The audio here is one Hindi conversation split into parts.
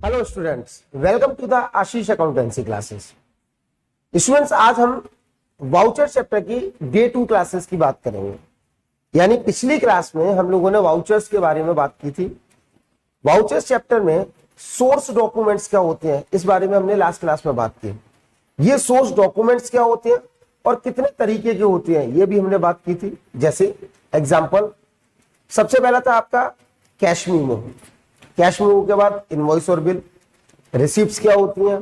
Hello students, welcome to the Ashish accountancy classes. Students, आज हम वाउचर चैप्टर की डे 2 क्लासेस की बात करेंगे। यानी पिछली क्लास में हम लोगों ने वाउचर्स के बारे में बात की थी। वाउचर्स चैप्टर में सोर्स डॉक्यूमेंट्स क्या होते हैं, इस बारे में हमने लास्ट क्लास में बात की। ये सोर्स डॉक्यूमेंट्स क्या होते हैं और कितने तरीके के होते हैं, ये भी हमने बात की थी। जैसे एग्जाम्पल, सबसे पहला था आपका कैश मीमो। कैश मीमो के बाद इनवॉइस और बिल, रिसिप्ट्स क्या होती हैं,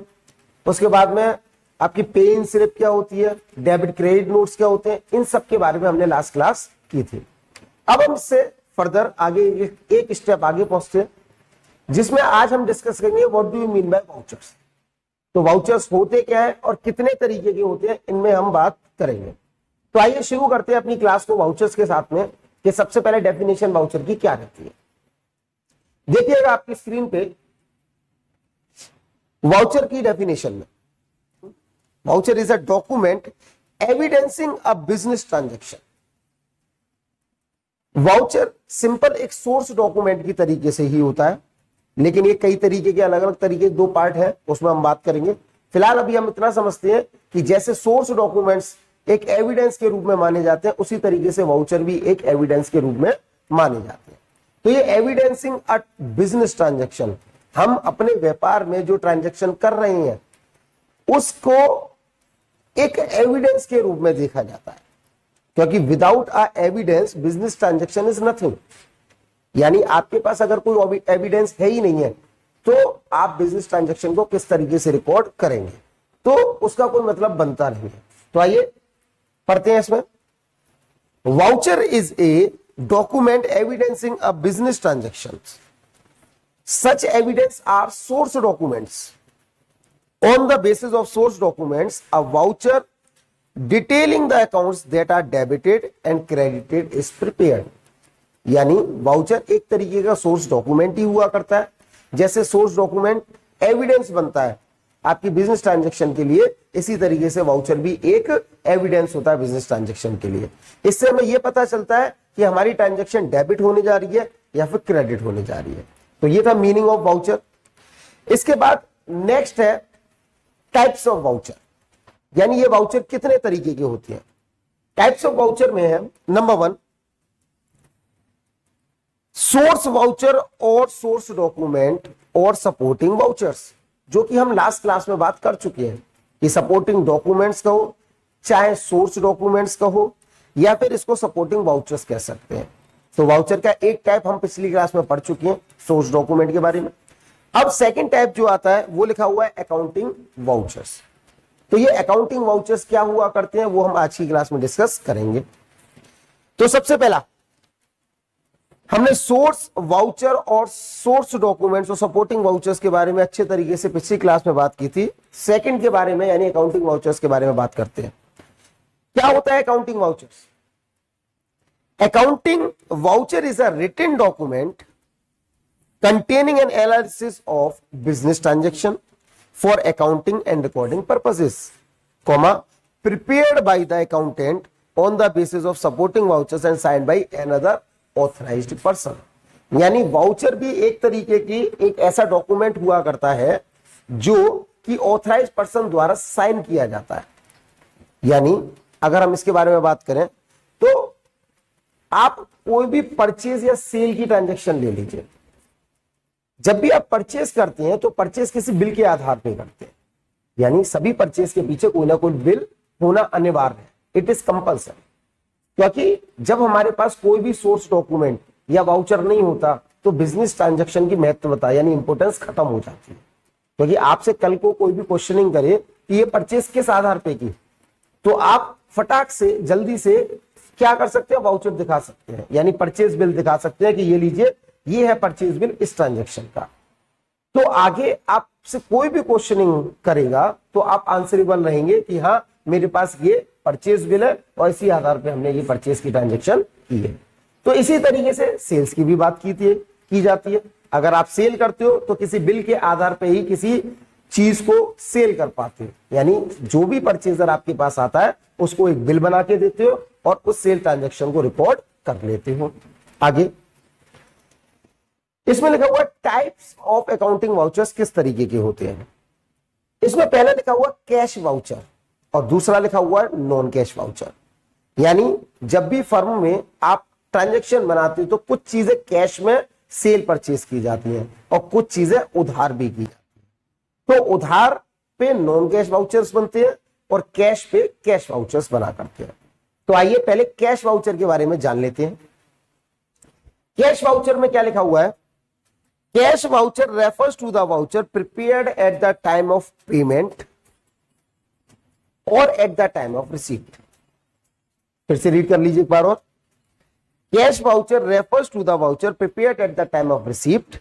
उसके बाद में आपकी पे इन स्लिप क्या होती है, डेबिट क्रेडिट नोट्स क्या होते हैं, इन सब के बारे में हमने लास्ट क्लास की थी। अब हम इससे फर्दर आगे एक स्टेप आगे पहुंचते हैं, जिसमें आज हम डिस्कस करेंगे what do you mean by vouchers. तो वाउचर्स होते क्या है और कितने तरीके के होते हैं, इनमें हम बात करेंगे। तो आइए शुरू करते हैं अपनी क्लास को वाउचर्स के साथ में कि सबसे पहले डेफिनेशन वाउचर की क्या रहती है। देखिएगा आपकी स्क्रीन पे वाउचर की डेफिनेशन में, voucher is a document evidencing a business transaction. Voucher simple एक सोर्स डॉक्यूमेंट की तरीके से ही होता है, लेकिन ये कई तरीके के अलग अलग तरीके, दो पार्ट है, उसमें हम बात करेंगे। फिलहाल अभी हम इतना समझते हैं कि जैसे सोर्स डॉक्यूमेंट्स एक एविडेंस के रूप में माने जाते हैं, उसी तरीके से वाउचर भी एक एविडेंस के रूप में माने जाते हैं। तो ये एविडेंसिंग अ बिजनेस ट्रांजैक्शन, हम अपने व्यापार में जो ट्रांजैक्शन कर रहे हैं उसको एक एविडेंस के रूप में देखा जाता है, क्योंकि without a evidence business transaction is nothing. यानी आपके पास अगर कोई एविडेंस है ही नहीं है तो आप बिजनेस ट्रांजैक्शन को किस तरीके से रिकॉर्ड करेंगे, तो उसका कोई मतलब बनता नहीं है। तो आइए पढ़ते हैं इसमें। Voucher is a document evidencing a business transactions. Such evidence are source documents. On the basis of source documents, a voucher detailing the accounts that are debited and credited is prepared. यानी वाउचर एक तरीके का सोर्स डॉक्यूमेंट ही हुआ करता है। जैसे सोर्स डॉक्यूमेंट एविडेंस बनता है आपकी बिजनेस ट्रांजैक्शन के लिए, इसी तरीके से वाउचर भी एक एविडेंस होता है बिजनेस ट्रांजैक्शन के लिए। इससे हमें यह पता चलता है कि हमारी ट्रांजैक्शन डेबिट होने जा रही है या फिर क्रेडिट होने जा रही है। तो ये था मीनिंग ऑफ वाउचर। इसके बाद नेक्स्ट है टाइप्स ऑफ वाउचर, यानी ये वाउचर कितने तरीके के होते हैं। टाइप्स ऑफ वाउचर में है नंबर 1 सोर्स वाउचर और सोर्स डॉक्यूमेंट और सपोर्टिंग वाउचर्स, जो कि हम लास्ट क्लास में बात कर चुके हैं कि सपोर्टिंग डॉक्यूमेंट्स कहो चाहे सोर्स डॉक्यूमेंट्स कहो या फिर इसको सपोर्टिंग वाउचर्स कह सकते हैं। तो वाउचर का एक टाइप हम पिछली क्लास में पढ़ चुके हैं सोर्स डॉक्यूमेंट के बारे में। अब सेकंड टाइप जो आता है वो लिखा हुआ है अकाउंटिंग वाउचर्स। तो ये अकाउंटिंग वाउचर्स क्या हुआ करते हैं वो हम आज की क्लास में डिस्कस करेंगे। तो सबसे पहला हमने सोर्स वाउचर और सोर्स डॉक्यूमेंट्स और सपोर्टिंग वाउचर्स के बारे में अच्छे तरीके से पिछली क्लास में बात की थी। सेकंड के बारे में यानी अकाउंटिंग वाउचर्स के बारे में बात करते हैं। क्या होता है accounting vouchers? Accounting voucher is a written document containing an analysis of business transaction for accounting and recording purposes, prepared by the accountant on the basis of supporting vouchers and signed by another authorized person. यानी वाउचर भी एक तरीके की एक ऐसा डॉक्यूमेंट हुआ करता है जो कि ऑथराइज्ड पर्सन द्वारा साइन किया जाता है। यानी अगर हम इसके बारे में बात करें तो आप कोई भी परचेज या सेल की ट्रांजैक्शन ले लीजिए। जब भी आप परचेज करते हैं तो परचेज किसी बिल के आधार पर करते हैं, यानी सभी परचेज के पीछे कोई ना कोई बिल होना अनिवार्य है, इट इज कंपल्सरी। क्योंकि जब हमारे पास कोई भी सोर्स डॉक्यूमेंट या वाउचर नहीं होता तो बिजनेस ट्रांजैक्शन की महत्वता यानी इंपोर्टेंस खत्म हो जाती है। क्योंकि आपसे कल को कोई भी क्वेश्चनिंग करे कि ये परचेज किस आधार पे की, तो आप फटाक से जल्दी से क्या कर सकते हैं, वाउचर दिखा सकते हैं, यानी परचेज बिल दिखा सकते हैं कि ये लीजिए, ये है परचेज बिल इस ट्रांजैक्शन का। तो आगे आपसे कोई भी क्वेश्चनिंग करेगा तो आप आंसरेबल रहेंगे कि हाँ मेरे पास ये परचेज बिल है और इसी आधार पे हमने ये परचेज की ट्रांजैक्शन की है। तो इसी तरीके से सेल्स की भी बात की जाती है। अगर आप सेल करते हो तो किसी बिल के आधार पे ही किसी चीज को सेल कर पाते हो, यानी जो भी परचेजर आपके पास आता है उसको एक बिल बना के देते हो और उस सेल ट्रांजैक्शन को रिकॉर्ड कर लेते हो। आगे इसमें लिखा हुआ टाइप्स ऑफ अकाउंटिंग वाउचर्स किस तरीके के होते हैं। इसमें पहले लिखा हुआ कैश वाउचर और दूसरा लिखा हुआ है नॉन कैश वाउचर। यानी जब भी फर्म में आप ट्रांजैक्शन बनाते हो तो कुछ चीजें कैश में सेल परचेज की जाती हैं और कुछ चीजें उधार भी की जाती हैं। तो उधार पे नॉन कैश वाउचर्स बनते हैं और कैश पे कैश वाउचर्स बना करते हैं। तो आइए पहले कैश वाउचर के बारे में जान लेते हैं। कैश वाउचर में क्या लिखा हुआ है, cash voucher refers to the voucher prepared at the time of payment और at the time of receipt. फिर से रीड कर लीजिए एक बार और। Cash voucher refers to the voucher prepared at the time of receipt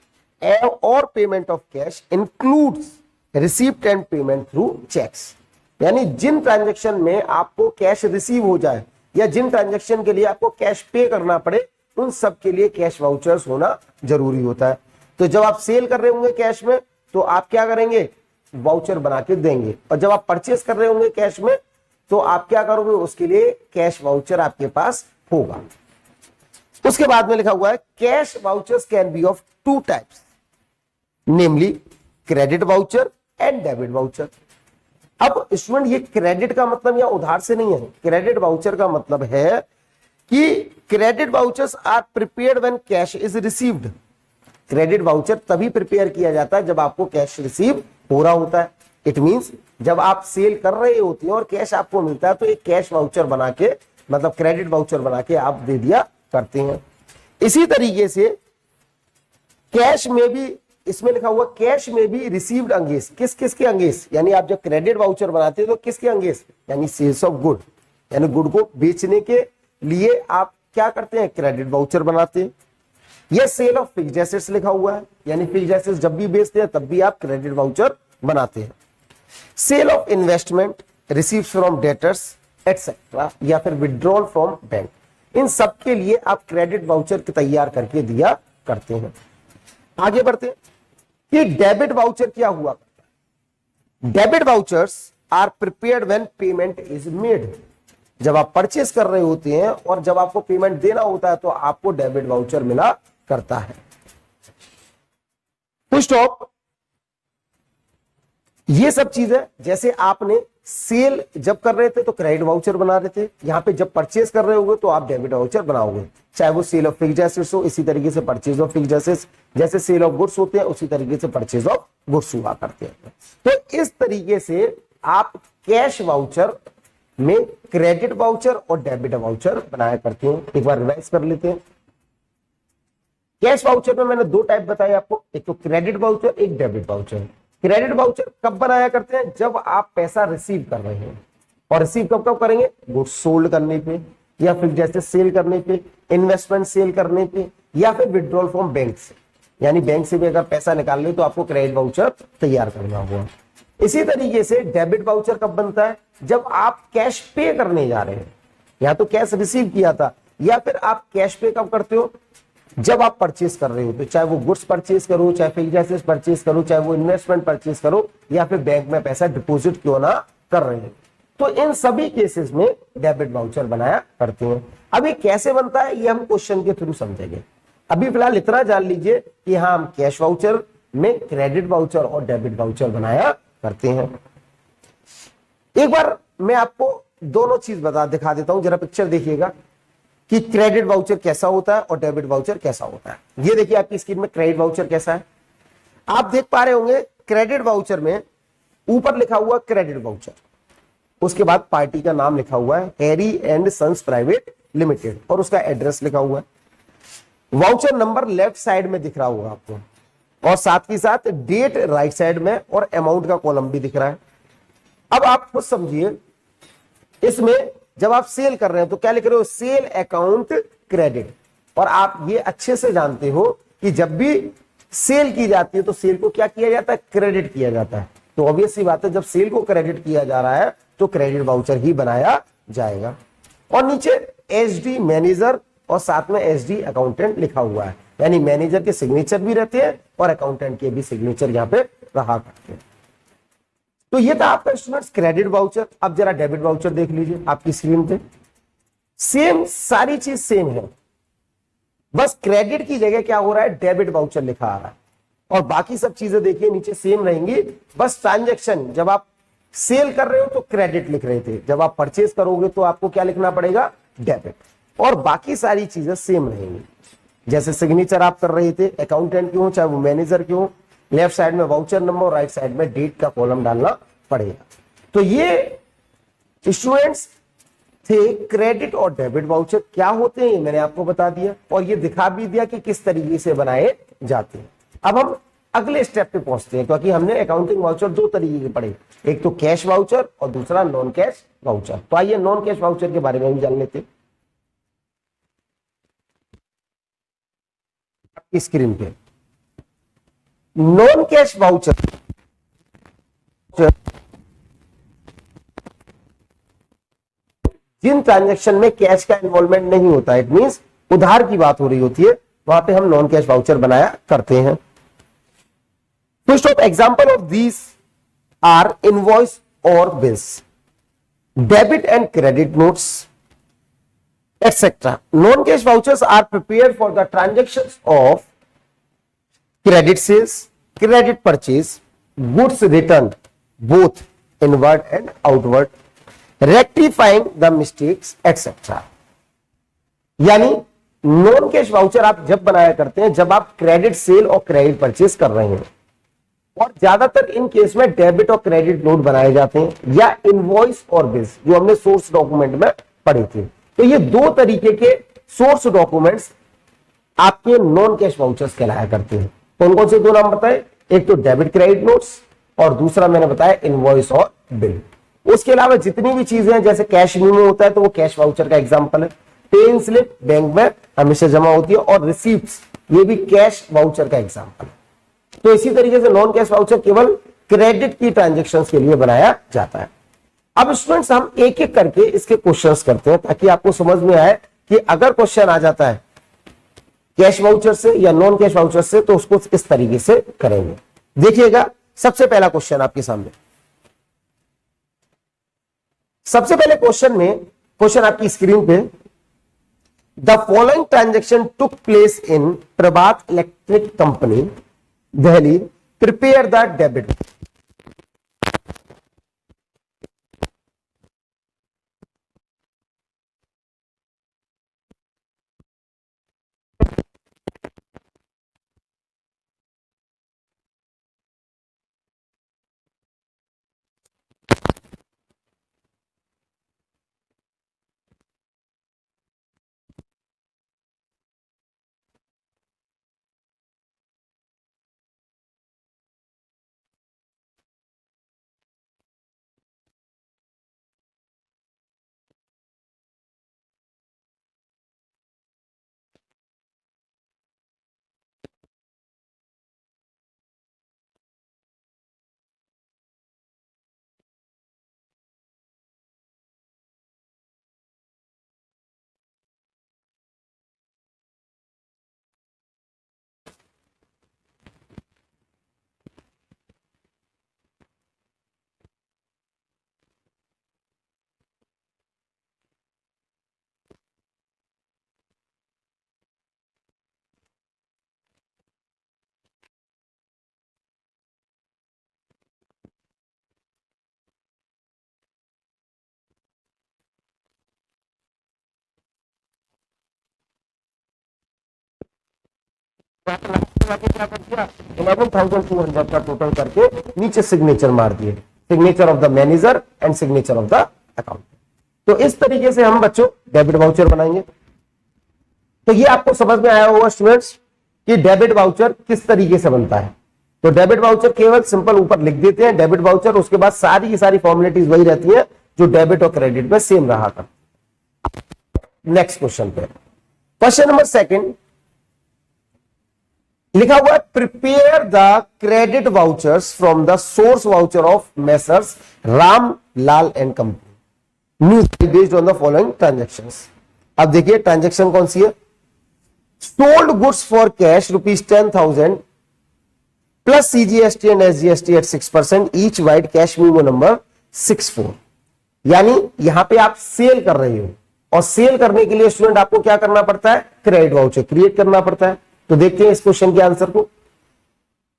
और payment of cash includes receipt and payment through cheques. यानी जिन ट्रांजैक्शन में आपको कैश रिसीव हो जाए या जिन ट्रांजैक्शन के लिए आपको कैश पे करना पड़े उन सब के लिए कैश वाउचर्स होना जरूरी होता है। तो जब आप सेल कर रहे होंगे कैश में तो आप क्या करेंगे, वाउचर बना के देंगे, और जब आप परचेस कर रहे होंगे कैश में तो आप क्या करोगे, उसके लिए कैश वाउचर आपके पास होगा। उसके बाद में लिखा हुआ है cash vouchers can be of two types, namely credit voucher and debit voucher. अब स्टूडेंट ये क्रेडिट का मतलब या उधार से नहीं है, क्रेडिट वाउचर का मतलब है कि credit vouchers are prepared when cash is received. Credit voucher तभी प्रिपेयर किया जाता है जब आपको कैश रिसीव हो रहा होता है। इट मींस जब आप सेल कर रहे होते हैं और कैश आपको मिलता है तो एक कैश वाउचर बना के, मतलब क्रेडिट वाउचर बना के आप दे दिया करते हैं। इसी तरीके से कैश में भी, इसमें लिखा हुआ कैश में भी रिसीव्ड अंगेज, किस किस के अंगेज, यानी आप जब क्रेडिट वाउचर बनाते हैं तो किसके अंगेज, यानी सेल्स ऑफ गुड, यानी गुड को बेचने के लिए आप क्या करते हैं, क्रेडिट वाउचर बनाते हैं। यह सेल ऑफ फिक्स्ड एसेट्स लिखा हुआ है, यानी फिक्स्ड एसेट्स जब भी बेचते हैं तब भी आप क्रेडिट वाउचर बनाते हैं। Sale of investment, receives from debtors etcetera, या फिर विड्रॉल फ्रॉम बैंक, इन सब के लिए आप क्रेडिट वाउचर तैयार करके दिया करते हैं। आगे बढ़ते हैं कि डेबिट वाउचर क्या हुआ करता है। Debit vouchers are prepared when payment is made. जब आप परचेस कर रहे होते हैं और जब आपको पेमेंट देना होता है तो आपको डेबिट वाउचर मिला करता है। Full stop. ये सब चीजें जैसे आपने सेल जब कर रहे थे तो क्रेडिट वाउचर बना रहे थे, यहां पे जब परचेस कर रहे होगे तो आप डेबिट वाउचर बनाओगे, चाहे वो सेल ऑफ फिक्स्ड एसेट्स हो, इसी तरीके से परचेज ऑफ फिक्स्ड एसेट्स, जैसे सेल ऑफ गुड्स होते हैं उसी तरीके से परचेज ऑफ गुड्स हुआ करते हैं। तो इस तरीके से आप कैश वाउचर में क्रेडिट वाउचर और डेबिट वाउचर बनाया करते हैं। एक बार रिवाइज कर लेते हैं। कैश वाउचर में मैंने दो टाइप बताए आपको, एक तो क्रेडिट वाउचर, एक डेबिट वाउचर। क्रेडिट वाउचर कब बनाया करते हैं, जब आप पैसा रिसीव कर रहे हैं, और रिसीव कब कब करेंगे, गुड्स सोल्ड करने पे, या फिर जैसे सेल करने पे, इन्वेस्टमेंट सेल करने पे, या फिर विड्रॉल फ्रॉम बैंक से, यानी बैंक से भी अगर पैसा निकाल ले तो आपको क्रेडिट वाउचर तैयार करना होगा। इसी तरीके से डेबिट वाउचर कब बनता है, जब आप कैश पे करने जा रहे हैं, या तो कैश रिसीव किया था, या फिर आप कैश पे कब करते हो, जब आप परचेस कर रहे हो, तो चाहे वो गुड्स परचेस करो, चाहे फिक्स्ड एसेट्स परचेस करो, चाहे वो इन्वेस्टमेंट परचेस करो, या फिर बैंक में पैसा डिपॉजिट क्यों ना कर रहे हैं, तो इन सभी केसेस में डेबिट वाउचर बनाया करते हैं। अब ये कैसे बनता है ये हम क्वेश्चन के थ्रू समझेंगे। अभी फिलहाल इतना जान लीजिए कि हाँ, हम कैश वाउचर में क्रेडिट वाउचर और डेबिट वाउचर बनाया करते हैं। एक बार मैं आपको दोनों चीज दिखा देता हूं, जरा पिक्चर देखिएगा कि क्रेडिट वाउचर कैसा होता है और डेबिट वाउचर कैसा होता है। ये देखिए आपकी स्क्रीन में क्रेडिट वाउचर कैसा है, आप देख पा रहे होंगे। क्रेडिट वाउचर में ऊपर लिखा हुआ क्रेडिट वाउचर, उसके बाद पार्टी का नाम लिखा हुआ है Harry and sons private limited, और उसका एड्रेस लिखा हुआ है। वाउचर नंबर लेफ्ट साइड में दिख रहा होगा आपको, और साथ ही साथ डेट राइट साइड में, और अमाउंट का कॉलम भी दिख रहा है। अब आप खुद समझिए, इसमें जब आप सेल कर रहे हैं तो क्या लिख रहे हो, सेल अकाउंट क्रेडिट। और आप ये अच्छे से जानते हो कि जब भी सेल की जाती है तो सेल को क्या किया जाता है, क्रेडिट किया जाता है। तो ऑब्वियस सी बात है, जब सेल को क्रेडिट किया जा रहा है तो क्रेडिट वाउचर ही बनाया जाएगा। और नीचे एसडी मैनेजर और साथ में एसडी अकाउंटेंट लिखा हुआ है, यानी मैनेजर के सिग्नेचर भी रहते हैं और अकाउंटेंट के भी सिग्नेचर यहाँ पे रहा करते हैं। तो ये था आपका स्टूडेंट्स क्रेडिट वाउचर। अब जरा डेबिट वाउचर देख लीजिए आपकी स्क्रीन पे, सेम सारी चीज सेम है, बस क्रेडिट की जगह क्या हो रहा है, डेबिट वाउचर लिखा आ रहा है, और बाकी सब चीजें देखिए नीचे सेम रहेंगी। बस ट्रांजैक्शन जब आप सेल कर रहे हो तो क्रेडिट लिख रहे थे, जब आप परचेज करोगे तो आपको क्या लिखना पड़ेगा, डेबिट, और बाकी सारी चीजें सेम रहेंगी। जैसे सिग्नेचर आप कर रहे थे अकाउंटेंट की हो चाहे वो मैनेजर की हो, लेफ्ट साइड में वाउचर नंबर और राइट साइड में डेट का कॉलम डालना पड़ेगा। तो ये स्टूडेंट्स थे क्रेडिट और डेबिट वाउचर क्या होते हैं, मैंने आपको बता दिया और ये दिखा भी दिया कि किस तरीके से बनाए जाते हैं। अब हम अगले स्टेप पे पहुंचते हैं, क्योंकि हमने अकाउंटिंग वाउचर दो तरीके के पढ़े, एक तो कैश वाउचर और दूसरा नॉन कैश वाउचर। तो आइए नॉन कैश वाउचर के बारे में भी जान लेते हैं। स्क्रीन पे नॉन कैश वाउचर जिन ट्रांजैक्शन में कैश का इन्वॉल्वमेंट नहीं होता, इट मींस उधार की बात हो रही होती है, वहां पे हम नॉन कैश वाउचर बनाया करते हैं। First of example of these are invoice और bills, debit and credit notes etc. Non-cash vouchers are prepared for the transactions of credit sales, credit purchase, goods return, both inward and outward, rectifying the mistakes etc. यानी नॉन कैश वाउचर आप जब बनाया करते हैं जब आप क्रेडिट सेल और क्रेडिट परचेज कर रहे हैं, और ज्यादातर इन केस में डेबिट और क्रेडिट नोट बनाए जाते हैं या इनवॉइस और बिल्स जो हमने सोर्स डॉक्यूमेंट में पढ़े थे। तो ये दो तरीके के सोर्स डॉक्यूमेंट्स आपके नॉन कैश वाउचर्स कहलाया करते हैं। कौन कौन से दो नाम बताए, एक तो डेबिट क्रेडिट नोट्स और दूसरा मैंने बताया इनवॉइस और बिल। उसके अलावा जितनी भी चीजें हैं जैसे कैश मेमो होता है तो वो कैश वाउचर का एग्जांपल है, पे इन स्लिप बैंक में हमेशा जमा होती है, और रिसीप्ट्स ये भी कैश वाउचर का एग्जांपल है। तो इसी तरीके से नॉन कैश वाउचर केवल क्रेडिट की ट्रांजैक्शंस के लिए बनाया जाता है। अब स्टूडेंट्स हम एक एक करके इसके क्वेश्चंस करते हैं ताकि आपको समझ में आए कि अगर क्वेश्चन आ जाता है कैश वाउचर से या नॉन कैश वाउचर से तो उसको इस तरीके से करेंगे। देखिएगा सबसे पहला क्वेश्चन आपके सामने, सबसे पहले क्वेश्चन में, क्वेश्चन आपकी स्क्रीन पे, the following transaction took place in Prabhat electric company Delhi, prepare the debit. क्या कर दिया, 11,200 का टोटल करके नीचे सिग्नेचर मार दिए, signature of the manager and signature of the account. तो इस तरीके से हम बच्चों डेबिट वाउचर बनाएंगे। तो ये आपको समझ में आया होगा स्टूडेंट्स कि डेबिट वाउचर किस तरीके से बनता है। तो डेबिट वाउचर केवल सिंपल ऊपर लिख देते हैं डेबिट वाउचर, उसके बाद सारी की सारी फॉर्मेलिटीज वही रहती है जो डेबिट और क्रेडिट में सेम रहा था। नेक्स्ट क्वेश्चन पे, क्वेश्चन नंबर सेकंड लिखा हुआ है, prepare the credit vouchers from the source voucher of messrs Ram Lal and company new based on the following transactions. अब देखिए ट्रांजेक्शन कौन सी है, sold goods for cash ₹10,000 plus CGST and SGST at 6% each vide cash memo number 64। यानी यहां पे आप सेल कर रहे हो और सेल करने के लिए स्टूडेंट आपको क्या करना पड़ता है, क्रेडिट वाउचर क्रिएट करना पड़ता है। तो देखते हैं इस क्वेश्चन के आंसर को।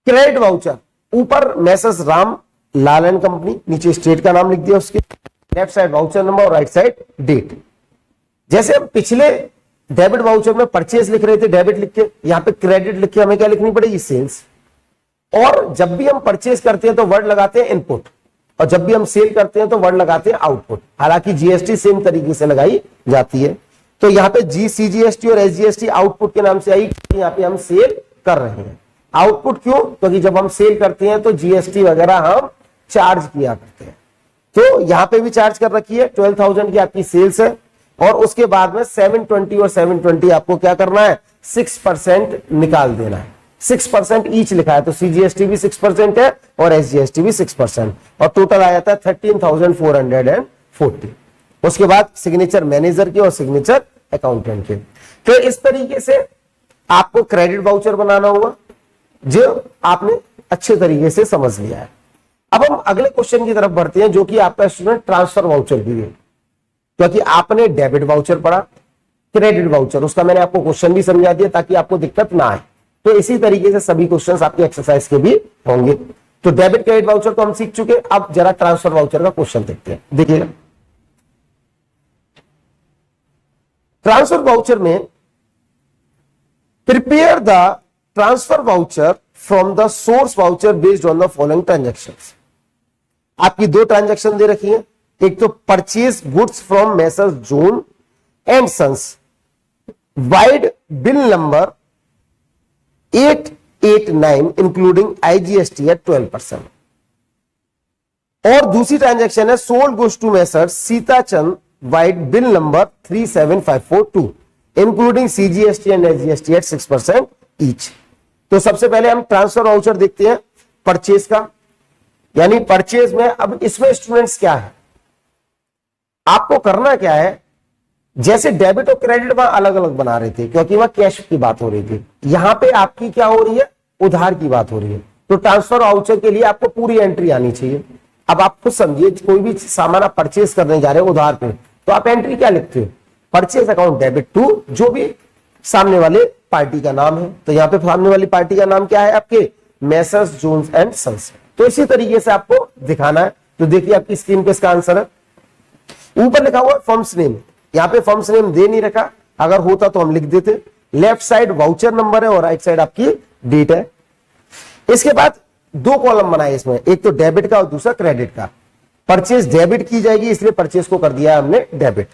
क्रेडिट वाउचर, ऊपर message Ram Lal and company, नीचे स्टेट का नाम लिख दिया, उसके लेफ्ट साइड वाउचर नंबर और राइट साइड डेट। जैसे हम पिछले डेबिट वाउचर में परचेज लिख रहे थे डेबिट लिख के, यहां पे क्रेडिट लिख के हमें क्या लिखनी पड़ेगी, सेल्स। और जब भी हम परचेज करते हैं तो वर्ड लगाते हैं इनपुट, और जब भी हम सेल करते हैं तो वर्ड लगाते हैं आउटपुट। हालांकि जीएसटी सेम तरीके से लगाई जाती है। तो यहाँ पे सीजीएसटी और एसजीएसटी आउटपुट के नाम से आई, यहाँ पे हम सेल कर रहे हैं। आउटपुट क्यों, क्योंकि जब हम सेल करते हैं तो जीएसटी वगैरह हम चार्ज किया करते हैं। तो यहां पे भी चार्ज कर रखी है। 12,000 की आपकी सेल्स है, और उसके बाद में 720 और 720 आपको क्या करना है, 6% निकाल देना है। 6% ईच लिखा है, तो सीजीएसटी भी 6% है और एसजीएसटी भी 6%, और टोटल आ जाता है 13,440। उसके बाद सिग्नेचर मैनेजर के और सिग्नेचर अकाउंटेंट के। तो इस तरीके से आपको क्रेडिट वाउचर बनाना होगा, जो आपने अच्छे तरीके से समझ लिया है। अब हम अगले क्वेश्चन की तरफ बढ़ते हैं, जो कि आपका स्टूडेंट ट्रांसफर वाउचर की है। क्योंकि आपने डेबिट वाउचर पढ़ा, क्रेडिट वाउचर, उसका मैंने आपको क्वेश्चन भी समझा दिया ताकि आपको दिक्कत ना आए। तो इसी तरीके से सभी क्वेश्चंस आपके एक्सरसाइज के भी होंगे। तो डेबिट क्रेडिट वाउचर तो हम सीख चुके, अब जरा ट्रांसफर वाउचर का क्वेश्चन देखते हैं। देखिएगा, ट्रांसफर वाउचर में prepare the transfer voucher from the source voucher based on the following transactions. आपकी दो ट्रांजेक्शन दे रखी है, एक तो purchase goods from messrs John and sons, vide bill number 889 including IGST at 12%। और दूसरी ट्रांजेक्शन है sold goods to messrs Sitachand, vide bill number 37542 including CGST and SGST at 6% each. तो सबसे पहले हम ट्रांसफर वाउचर देखते हैं परचेज का, यानी परचेज में। अब इसमें स्टूडेंट्स क्या है, आपको करना क्या है, जैसे डेबिट और क्रेडिट वहां अलग अलग बना रहे थे क्योंकि वहां कैश की बात हो रही थी, यहां पे आपकी क्या हो रही है, उधार की बात हो रही है। तो ट्रांसफर वाउचर के लिए आपको पूरी एंट्री आनी चाहिए। अब आप खुद समझिए, कोई भी सामान आप परचेज करने जा रहे हो उधार पे, तो आप एंट्री क्या लिखते हो, परचेज अकाउंट डेबिट टू जो भी सामने वाले पार्टी का नाम है। तो यहाँ पे सामने वाली पार्टी का नाम क्या है, आपके मैसर्स जोन्स एंड सन्स। तो इसी तरीके से आपको दिखाना है। तो देखिए आपकी स्क्रीन पे इसका आंसर है, ऊपर लिखा हुआ फर्म्स नेम, यहाँ पे फर्म्स नेम दे नहीं रखा, अगर होता तो हम लिख देते। लेफ्ट साइड वाउचर नंबर है और राइट साइड आपकी डेट है। इसके बाद दो कॉलम बनाए इसमें, एक तो डेबिट का और दूसरा क्रेडिट का। परचेज डेबिट की जाएगी, इसलिए परचेज को कर दिया हमने डेबिट,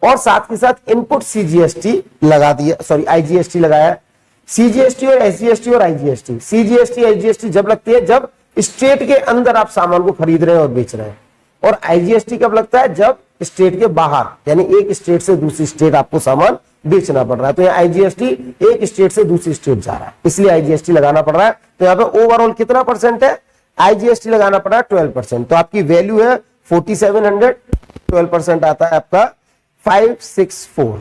और साथ के साथ इनपुट सीजीएसटी लगा दिया, सॉरी आईजीएसटी लगाया। सीजीएसटी और एसजीएसटी और आईजीएसटी, सीजीएसटी एसजीएसटी जब लगती है जब स्टेट के अंदर आप सामान को खरीद रहे हैं और बेच रहे हैं, और आईजीएसटी कब लगता है, जब स्टेट के बाहर, यानी एक स्टेट से दूसरी स्टेट आपको सामान बेचना पड़ रहा है। तो यहाँ आईजीएसटी एक स्टेट से दूसरी स्टेट जा रहा है, इसलिए आईजीएसटी लगाना पड़ रहा है। तो यहाँ पे ओवरऑल कितना परसेंट है, आईजीएसटी लगाना पड़ा 12%। तो आपकी वैल्यू है 4700, 12% आता है आपका 564।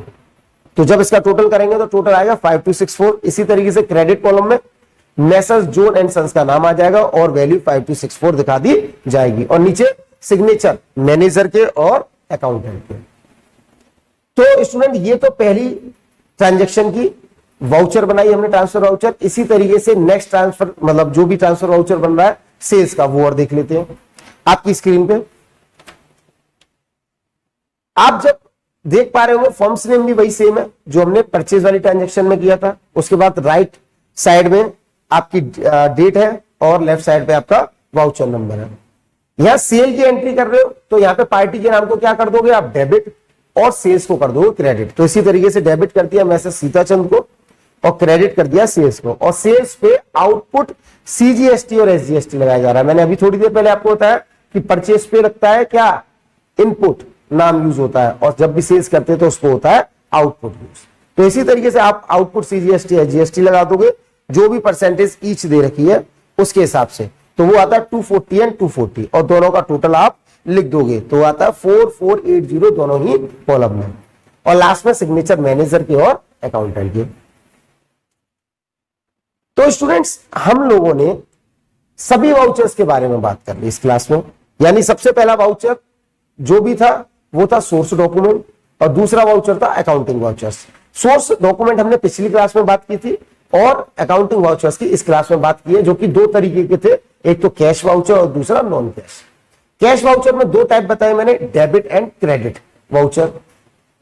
तो जब इसका टोटल करेंगे तो टोटल आएगा 5264। इसी तरीके से क्रेडिट कॉलम में मैसर्स जोन एंड सन्स का नाम आ जाएगा और वैल्यू 5264 दिखा दी जाएगी, और नीचे सिग्नेचर मैनेजर के और अकाउंटेंट के। तो स्टूडेंट ये तो पहली ट्रांजैक्शन की वाउचर बनाई हमने, ट्रांसफर वाउचर। इसी तरीके से नेक्स्ट ट्रांसफर, मतलब जो भी ट्रांसफर वाउचर बन रहा है सेल्स का, वो और देख लेते हैं आपकी स्क्रीन पे। आप जब देख पा रहे होंगे फर्म्स नेम भी वही सेम है जो हमने परचेज वाली ट्रांजैक्शन में किया था। उसके बाद राइट साइड में आपकी डेट है और लेफ्ट साइड पे आपका वाउचर नंबर है। यहां सेल की एंट्री कर रहे हो तो यहां पे पार्टी के नाम को क्या कर दोगे आप, डेबिट, और सेल्स को कर दोगे क्रेडिट। तो इसी तरीके से डेबिट कर दिया मैसेज सीताचंद को और क्रेडिट कर दिया सेल्स को, और सेल्स पे आउटपुट सीजीएसटी और एसजीएसटी लगाया जा रहा है। मैंने अभी थोड़ी देर पहले आपको बताया कि परचेज पे लगता है क्या, इनपुट नाम यूज होता है, और जब भी सेल्स करते हैं तो उसको होता है आउटपुट यूज। तो इसी तरीके से आप आउटपुट सीजीएसटी एसजीएसटी लगा दोगे, जो भी परसेंटेज ईच दे रखी है उसके हिसाब से। तो वो आता है 240 एंड 240, और दोनों का टोटल आप लिख दोगे तो आता है 4480 दोनों ही कॉलम में, और लास्ट में सिग्नेचर मैनेजर के और अकाउंटेंट के। तो स्टूडेंट्स हम लोगों ने सभी वाउचर्स के बारे में बात कर ली इस क्लास में। यानी सबसे पहला वाउचर जो भी था वो था सोर्स डॉक्यूमेंट, और दूसरा वाउचर था अकाउंटिंग वाउचर्स। सोर्स डॉक्यूमेंट हमने पिछली क्लास में बात की थी और अकाउंटिंग वाउचर्स की इस क्लास में बात की है, जो कि दो तरीके के थे, एक तो कैश वाउचर और दूसरा नॉन कैश। कैश वाउचर में दो टाइप बताए मैंने, debit and credit voucher.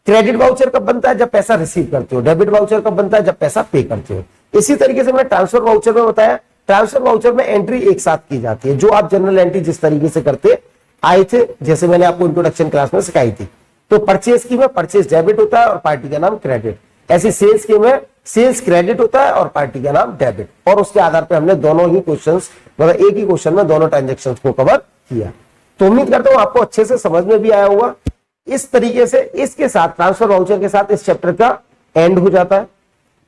Credit voucher कब बनता है? जब पैसा रिसीव करते हो। डेबिट वाउचर कब बनता है? जब पैसा पे करते हो। इसी तरीके से मैंने ट्रांसफर वाउचर में बताया, ट्रांसफर वाउचर में एंट्री एक साथ की जाती है, जो आप जनरल एंट्री जिस तरीके से करते आए थे, जैसे मैंने आपको इंट्रोडक्शन क्लास में सिखाई थी। तो परचेज की में परचेज डेबिट होता है और पार्टी का नाम क्रेडिट। ऐसी सेल्स की में सेल्स क्रेडिट होता है और पार्टी का नाम डेबिट। और उसके आधार पर हमने दोनों ही क्वेश्चंस, मतलब एक ही क्वेश्चन में दोनों ट्रांजेक्शंस को कवर किया। तो उम्मीद करता हूं आपको अच्छे से समझ में भी आया होगा। इस तरीके से इसके साथ ट्रांसफर वाउचर के साथ इस चैप्टर का एंड हो जाता है।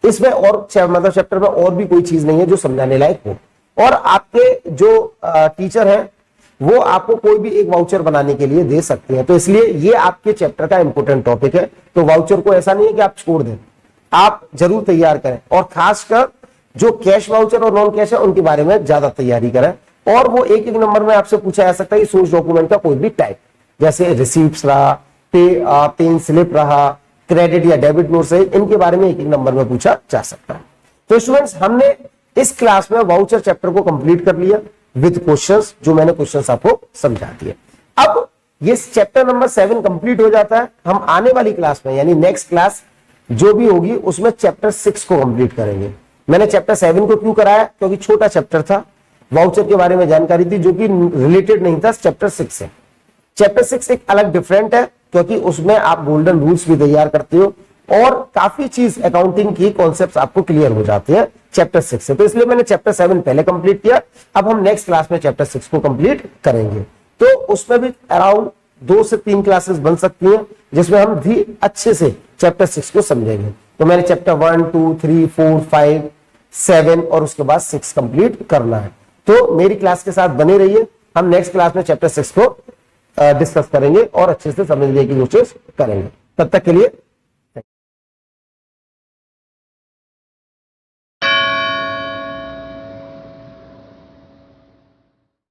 इसमें और मतलब चैप्टर में और भी कोई चीज नहीं है जो समझाने लायक हो। और आपके जो टीचर हैं वो आपको कोई भी एक वाउचर बनाने के लिए दे सकते हैं। तो इसलिए ये आपके चैप्टर का इंपॉर्टेंट टॉपिक है। तो वाउचर को ऐसा नहीं है कि आप छोड़ दें, आप जरूर तैयार करें। और खासकर जो कैश वाउचर और नॉन कैश है उनके बारे में ज्यादा तैयारी करें। और वो एक एक नंबर में आपसे पूछा जा सकता है कि सोर्स डॉक्यूमेंट का कोई भी टाइप, जैसे रिसीप्ट्स रहा, पे स्लिप रहा, क्रेडिट या डेबिट नोट्स है, इनके बारे में एक एक नंबर में पूछा जा सकता है। तो स्टूडेंट्स, हमने इस क्लास में वाउचर चैप्टर को कंप्लीट कर लिया विद क्वेश्चंस, जो मैंने क्वेश्चंस आपको समझा दिए। अब ये चैप्टर नंबर 7 कंप्लीट हो जाता है। हम आने वाली क्लास में, यानी नेक्स्ट क्लास जो भी होगी, उसमें चैप्टर 6 को कंप्लीट करेंगे। मैंने चैप्टर 7 को क्यों कराया? क्योंकि छोटा चैप्टर था, वाउचर के बारे में जानकारी थी जो कि रिलेटेड नहीं था चैप्टर 6 से। चैप्टर 6 एक अलग डिफरेंट है, क्योंकि उसमें आप गोल्डन रूल्स भी तैयार करते हो और काफी चीज अकाउंटिंग की कॉन्सेप्ट्स आपको क्लियर हो जाते हैं चैप्टर 6 से। तो इसलिए मैंने चैप्टर 7 पहले कंप्लीट किया। अब हम नेक्स्ट क्लास में चैप्टर 6 को कंप्लीट करेंगे। तो उसमें भी अराउंड 2 से 3 क्लासेस बन सकती हैं, जिसमें हम भी अच्छे से चैप्टर 6 को समझेंगे। तो मैंने चैप्टर 1, 2, 3, 4, 5, 7 और उसके बाद 6 कंप्लीट करना है। तो मेरी क्लास के साथ बने रहिए। हम नेक्स्ट क्लास में चैप्टर 6 को डिस्कस करेंगे और अच्छे से समझने की कोशिश करेंगे। तब तक के लिए